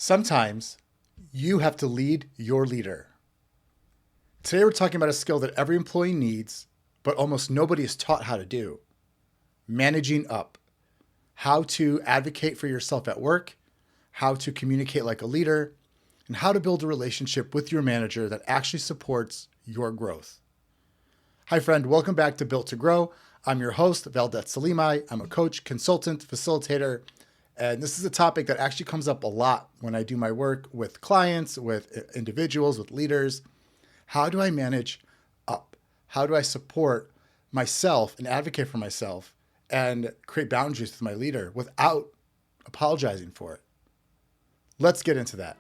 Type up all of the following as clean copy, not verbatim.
Sometimes you have to lead your leader. Today we're talking about a skill that every employee needs, but almost nobody is taught how to do. Managing up. How to advocate for yourself at work, how to communicate like a leader, and how to build a relationship with your manager that actually supports your growth. Hi friend, welcome back to Built to Grow. I'm your host, Valdet Selimaj. I'm a coach, consultant, facilitator, and this is a topic that actually comes up a lot when I do my work with clients, with individuals, with leaders. How do I manage up? How do I support myself and advocate for myself and create boundaries with my leader without apologizing for it? Let's get into that.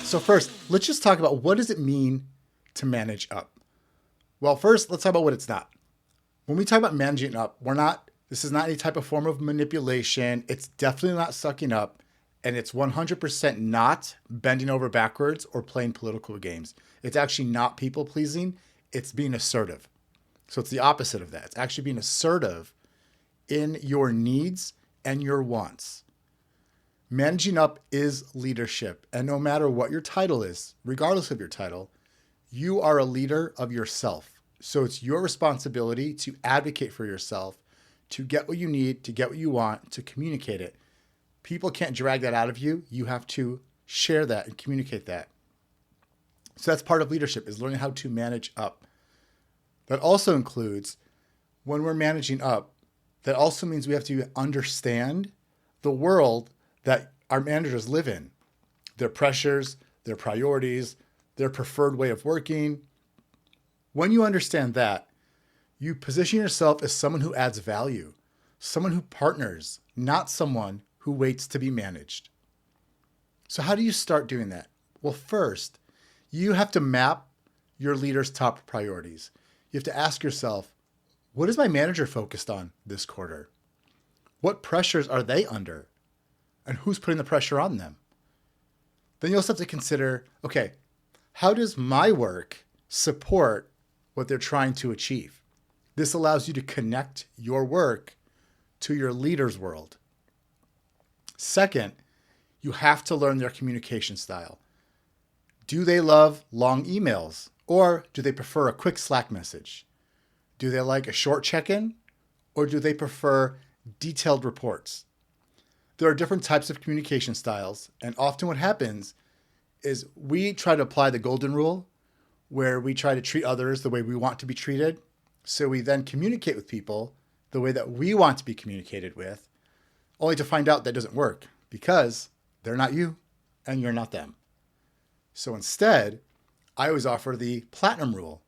So first, let's just talk about what does it mean to manage up? Well, first, let's talk about what it's not. When we talk about managing up, this is not any type of form of manipulation. It's definitely not sucking up, and it's 100% not bending over backwards or playing political games. It's actually not people pleasing. It's being assertive. So it's the opposite of that. It's actually being assertive in your needs and your wants. Managing up is leadership. And no matter what your title is, regardless of your title, you are a leader of yourself. So it's your responsibility to advocate for yourself, to get what you need, to get what you want, to communicate it. People can't drag that out of you. You have to share that and communicate that. So that's part of leadership, is learning how to manage up. That also includes, when we're managing up, that also means we have to understand the world that our managers live in, their pressures, their priorities, their preferred way of working. When you understand that, you position yourself as someone who adds value, someone who partners, not someone who waits to be managed. So how do you start doing that? Well, first, you have to map your leader's top priorities. You have to ask yourself, what is my manager focused on this quarter? What pressures are they under? And who's putting the pressure on them? Then you also have to consider, okay, how does my work support what they're trying to achieve? This allows you to connect your work to your leader's world. Second, you have to learn their communication style. Do they love long emails, or do they prefer a quick Slack message? Do they like a short check-in, or do they prefer detailed reports? There are different types of communication styles, and often what happens is we try to apply the golden rule, where we try to treat others the way we want to be treated. So we then communicate with people the way that we want to be communicated with, only to find out that doesn't work because they're not you and you're not them. So instead, I always offer the platinum rule.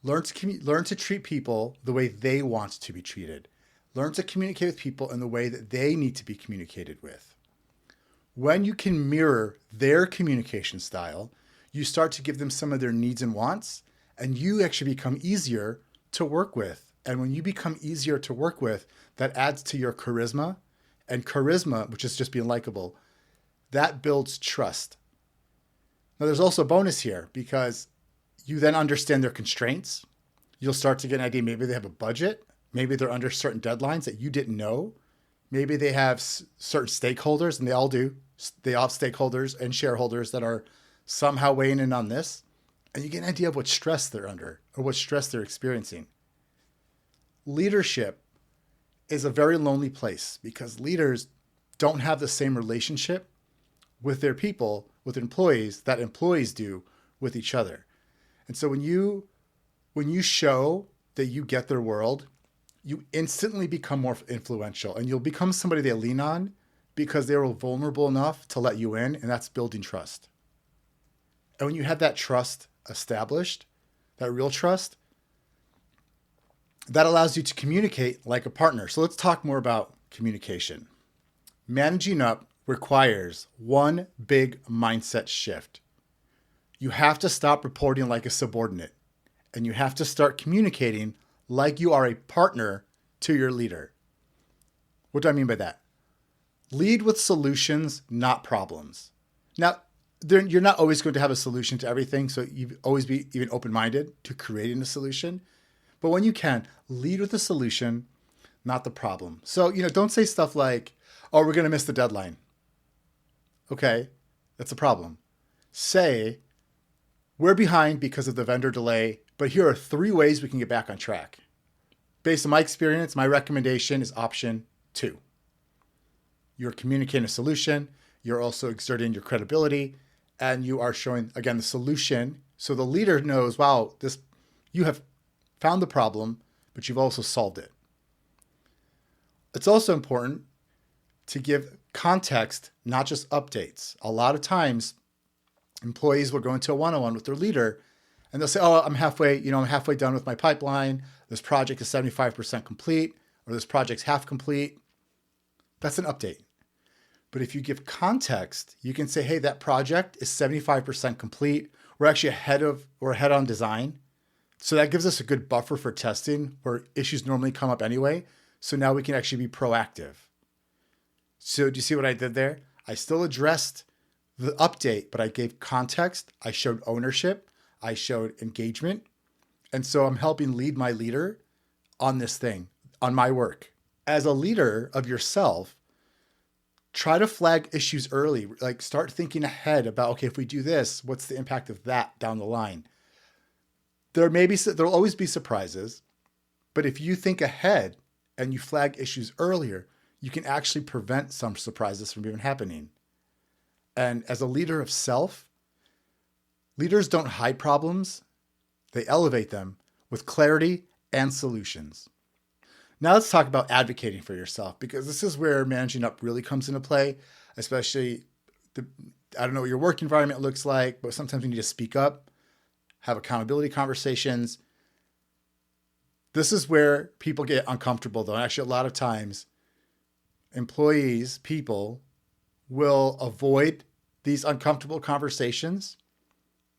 Learn to treat people the way they want to be treated. Learn to communicate with people in the way that they need to be communicated with. When you can mirror their communication style, you start to give them some of their needs and wants, and you actually become easier to work with. And when you become easier to work with, that adds to your charisma. And charisma, which is just being likable, that builds trust. Now, there's also a bonus here because you then understand their constraints. You'll start to get an idea. Maybe they have a budget. Maybe they're under certain deadlines that you didn't know. Maybe they have certain stakeholders, and they all do. They all have stakeholders and shareholders that are somehow weighing in on this. And you get an idea of what stress they're under or what stress they're experiencing. Leadership is a very lonely place because leaders don't have the same relationship with their people, with employees, that employees do with each other. And so when you show that you get their world, you instantly become more influential, and you'll become somebody they lean on because they were vulnerable enough to let you in, and that's building trust. And when you have that trust established, that real trust, that allows you to communicate like a partner. So let's talk more about communication. Managing up requires one big mindset shift. You have to stop reporting like a subordinate, and you have to start communicating like you are a partner to your leader. What do I mean by that? Lead with solutions, not problems. Now, you're not always going to have a solution to everything. So you always be even open-minded to creating a solution. But when you can, lead with the solution, not the problem. So, don't say stuff like, oh, we're going to miss the deadline. Okay, that's a problem. Say, we're behind because of the vendor delay, but here are 3 ways we can get back on track. Based on my experience, my recommendation is option 2. You're communicating a solution. You're also exerting your credibility, and you are showing, again, the solution. So the leader knows, wow, you have found the problem, but you've also solved it. It's also important to give context, not just updates. A lot of times, employees will go into a one-on-one with their leader, and they'll say, oh, I'm halfway done with my pipeline. This project is 75% complete, or this project's half complete. That's an update. But if you give context, you can say, hey, that project is 75% complete. We're actually ahead on design. So that gives us a good buffer for testing where issues normally come up anyway. So now we can actually be proactive. So do you see what I did there? I still addressed the update, but I gave context. I showed ownership. I showed engagement. And so I'm helping lead my leader on this thing, on my work. As a leader of yourself, try to flag issues early. Like start thinking ahead about, okay, if we do this, what's the impact of that down the line? There'll always be surprises, but if you think ahead and you flag issues earlier, you can actually prevent some surprises from even happening. And as a leader of self, leaders don't hide problems. They elevate them with clarity and solutions. Now let's talk about advocating for yourself, because this is where managing up really comes into play, especially I don't know what your work environment looks like, but sometimes you need to speak up, have accountability conversations. This is where people get uncomfortable, though. And actually, a lot of times, people will avoid these uncomfortable conversations,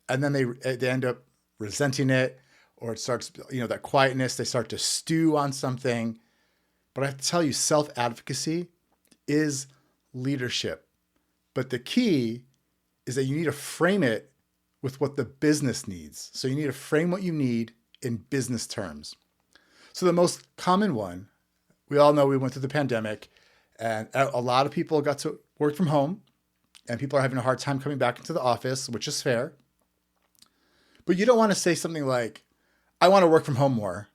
and then they end up resenting it, or it starts, that quietness, they start to stew on something. But I have to tell you, self-advocacy is leadership. But the key is that you need to frame it with what the business needs. So you need to frame what you need in business terms. So the most common one, we all know we went through the pandemic, and a lot of people got to work from home, and people are having a hard time coming back into the office, which is fair. But you don't want to say something like, I want to work from home more.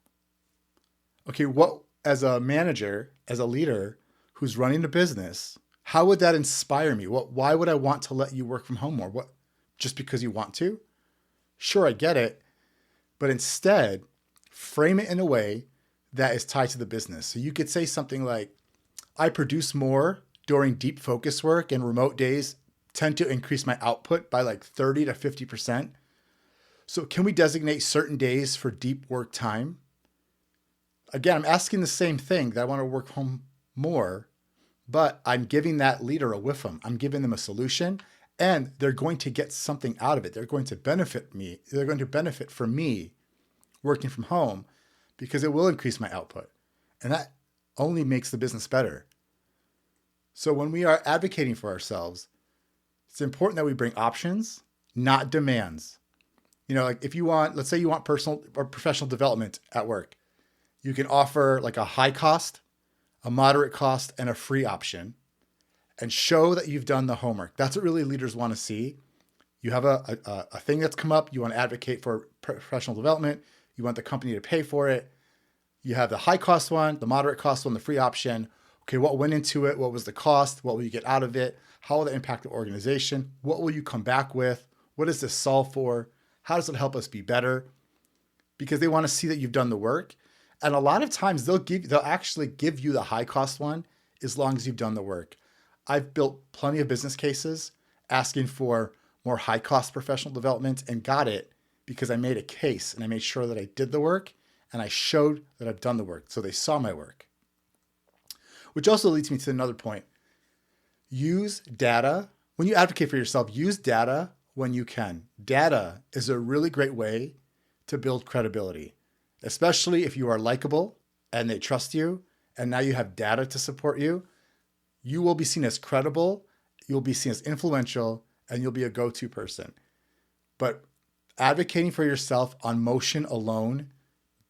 Okay, what, as a manager, as a leader who's running a business, how would that inspire me? Why would I want to let you work from home more? What, just because you want to? Sure, I get it. But instead, frame it in a way that is tied to the business. So you could say something like, I produce more during deep focus work, and remote days tend to increase my output by like 30 to 50%. So can we designate certain days for deep work time? Again, I'm asking the same thing, that I want to work home more, but I'm giving that leader a whiff-em. I'm giving them a solution, and they're going to get something out of it. They're going to benefit me. They're going to benefit from me working from home, because it will increase my output. And that only makes the business better. So when we are advocating for ourselves, it's important that we bring options, not demands. Like if you want, let's say you want personal or professional development at work, you can offer like a high cost, a moderate cost, and a free option, and show that you've done the homework. That's what really leaders want to see. You have a thing that's come up. You want to advocate for professional development. You want the company to pay for it. You have the high cost one, the moderate cost one, the free option. Okay, what went into it? What was the cost? What will you get out of it? How will that impact the organization? What will you come back with? What does this solve for? How does it help us be better? Because they want to see that you've done the work. And a lot of times they'll actually give you the high cost one as long as you've done the work. I've built plenty of business cases asking for more high cost professional development, and got it because I made a case and I made sure that I did the work and I showed that I've done the work. So they saw my work. Which also leads me to another point. Use data. When you advocate for yourself, use data when you can. Data is a really great way to build credibility, especially if you are likable and they trust you, and now you have data to support you. You will be seen as credible, you'll be seen as influential, and you'll be a go-to person. But advocating for yourself on motion alone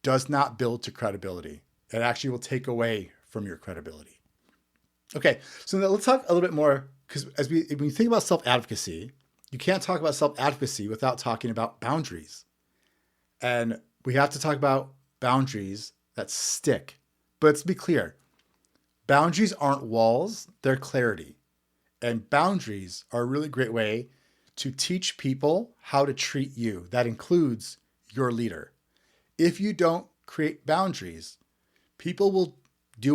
does not build to credibility. It actually will take away from your credibility. Okay, so now let's talk a little bit more, because when you think about self-advocacy, you can't talk about self-advocacy without talking about boundaries. And we have to talk about boundaries that stick. But let's be clear. Boundaries aren't walls, they're clarity. And boundaries are a really great way to teach people how to treat you. That includes your leader. If you don't create boundaries, people will do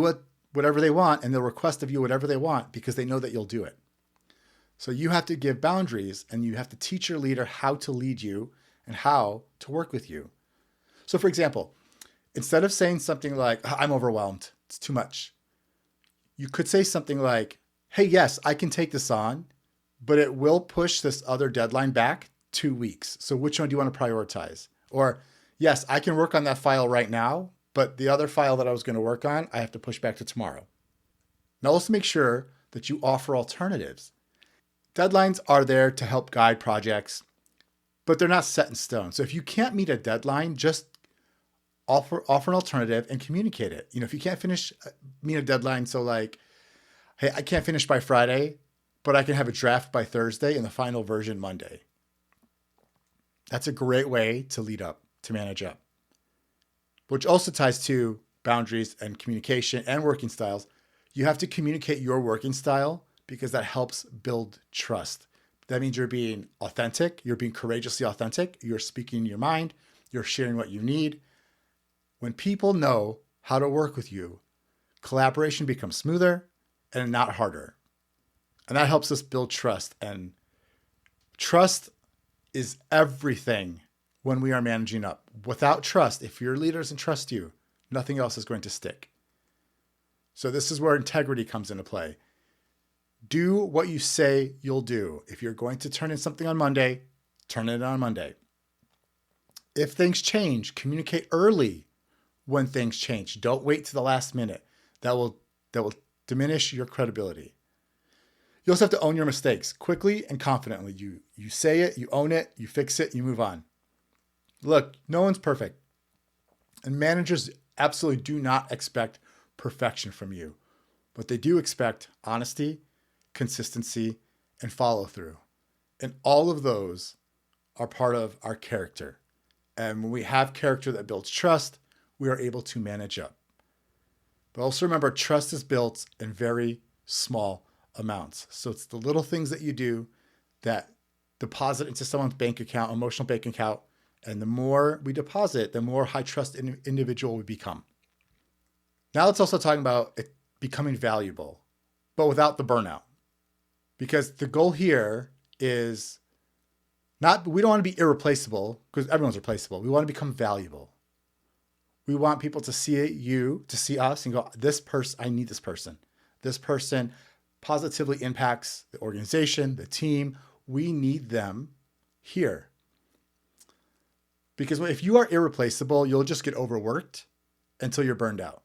whatever they want, and they'll request of you whatever they want because they know that you'll do it. So you have to give boundaries, and you have to teach your leader how to lead you and how to work with you. So for example, instead of saying something like, I'm overwhelmed, it's too much, you could say something like, hey, yes, I can take this on, but it will push this other deadline back 2 weeks. So which one do you want to prioritize? Or, yes, I can work on that file right now, but the other file that I was going to work on, I have to push back to tomorrow. Now let's make sure that you offer alternatives. Deadlines are there to help guide projects, but they're not set in stone. So if you can't meet a deadline, just offer an alternative and communicate it. If you can't meet a deadline, so like, hey, I can't finish by Friday, but I can have a draft by Thursday and the final version Monday. That's a great way to lead up, to manage up, which also ties to boundaries and communication and working styles. You have to communicate your working style because that helps build trust. That means you're being authentic, you're being courageously authentic, you're speaking your mind, you're sharing what you need. When people know how to work with you, collaboration becomes smoother and not harder. And that helps us build trust. And trust is everything when we are managing up. Without trust, if your leader doesn't trust you, nothing else is going to stick. So this is where integrity comes into play. Do what you say you'll do. If you're going to turn in something on Monday, turn it in on Monday. If things change, communicate early when things change. Don't wait to the last minute. That will diminish your credibility. You also have to own your mistakes quickly and confidently. You say it, you own it, you fix it, you move on. Look, no one's perfect. And managers absolutely do not expect perfection from you. But they do expect honesty, consistency, and follow through. And all of those are part of our character. And when we have character that builds trust, we are able to manage up. But also remember, trust is built in very small amounts. So it's the little things that you do that deposit into someone's bank account, emotional bank account. And the more we deposit, the more high trust individual we become. Now let's also talk about it becoming valuable, but without the burnout. Because the goal here is we don't want to be irreplaceable because everyone's replaceable. We want to become valuable. We want people to see to see us and go, I need this person. This person positively impacts the organization, the team. We need them here. Because if you are irreplaceable, you'll just get overworked until you're burned out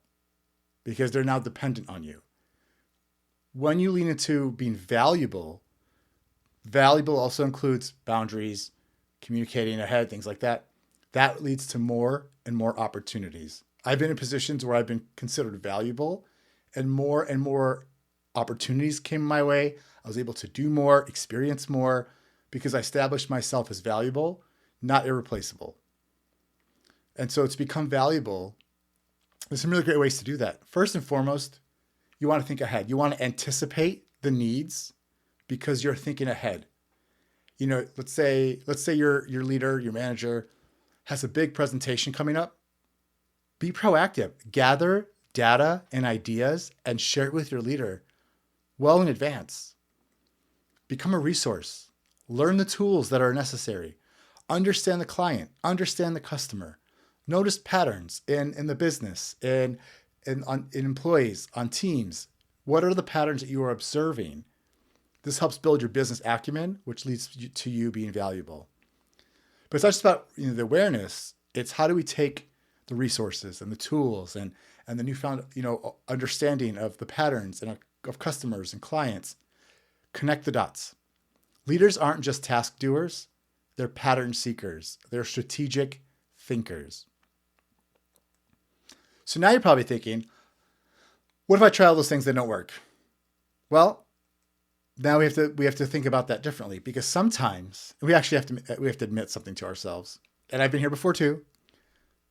because they're now dependent on you. When you lean into being valuable also includes boundaries, communicating ahead, things like that. That leads to more and more opportunities. I've been in positions where I've been considered valuable and more opportunities came my way. I was able to do more, experience more because I established myself as valuable, not irreplaceable. And so it's become valuable. There's some really great ways to do that. First and foremost, you want to think ahead. You want to anticipate the needs because you're thinking ahead. Let's say your leader, your manager has a big presentation coming up. Be proactive. Gather data and ideas and share it with your leader well in advance. Become a resource. Learn the tools that are necessary. Understand the client. Understand the customer. Notice patterns in the business, in employees, on teams. What are the patterns that you are observing? This helps build your business acumen, which leads to you being valuable. But it's not just about the awareness. It's how do we take the resources and the tools and the newfound understanding of the patterns and of customers and clients, connect the dots. Leaders aren't just task doers, they're pattern seekers. They're strategic thinkers. So now you're probably thinking, what if I try all those things that don't work? Well, now we have to think about that differently, because sometimes we actually have to admit something to ourselves. And I've been here before too.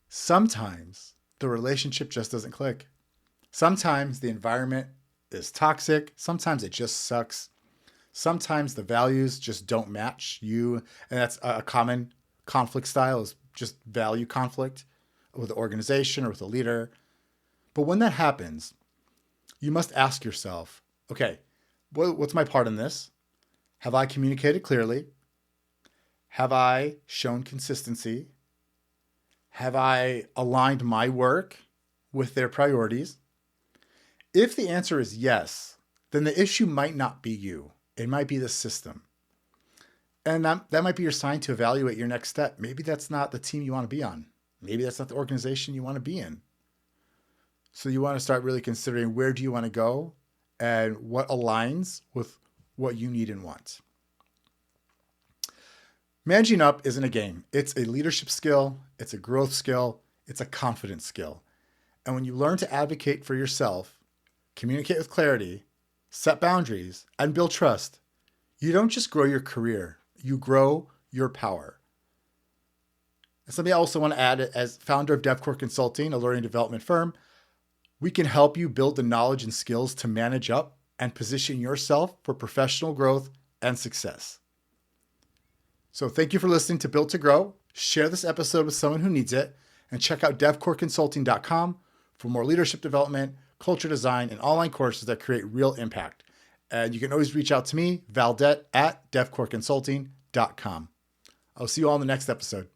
Sometimes the relationship just doesn't click. Sometimes the environment is toxic. Sometimes it just sucks. Sometimes the values just don't match you. And that's a common conflict style, is just value conflict with the organization or with a leader. But when that happens, you must ask yourself, okay, what's my part in this? Have I communicated clearly? Have I shown consistency? Have I aligned my work with their priorities? If the answer is yes, then the issue might not be you. It might be the system. And that might be your sign to evaluate your next step. Maybe that's not the team you want to be on. Maybe that's not the organization you want to be in. So you want to start really considering, where do you want to go and what aligns with what you need and want. Managing up isn't a game. It's a leadership skill. It's a growth skill. It's a confidence skill. And when you learn to advocate for yourself, communicate with clarity, set boundaries, and build trust, you don't just grow your career, you grow your power. And something I also want to add, as founder of DevCore Consulting, a learning development firm, we can help you build the knowledge and skills to manage up and position yourself for professional growth and success. So thank you for listening to Built to Grow. Share this episode with someone who needs it, and check out devcoreconsulting.com for more leadership development, culture design, and online courses that create real impact. And you can always reach out to me, Valdet, at devcoreconsulting.com. I'll see you all in the next episode.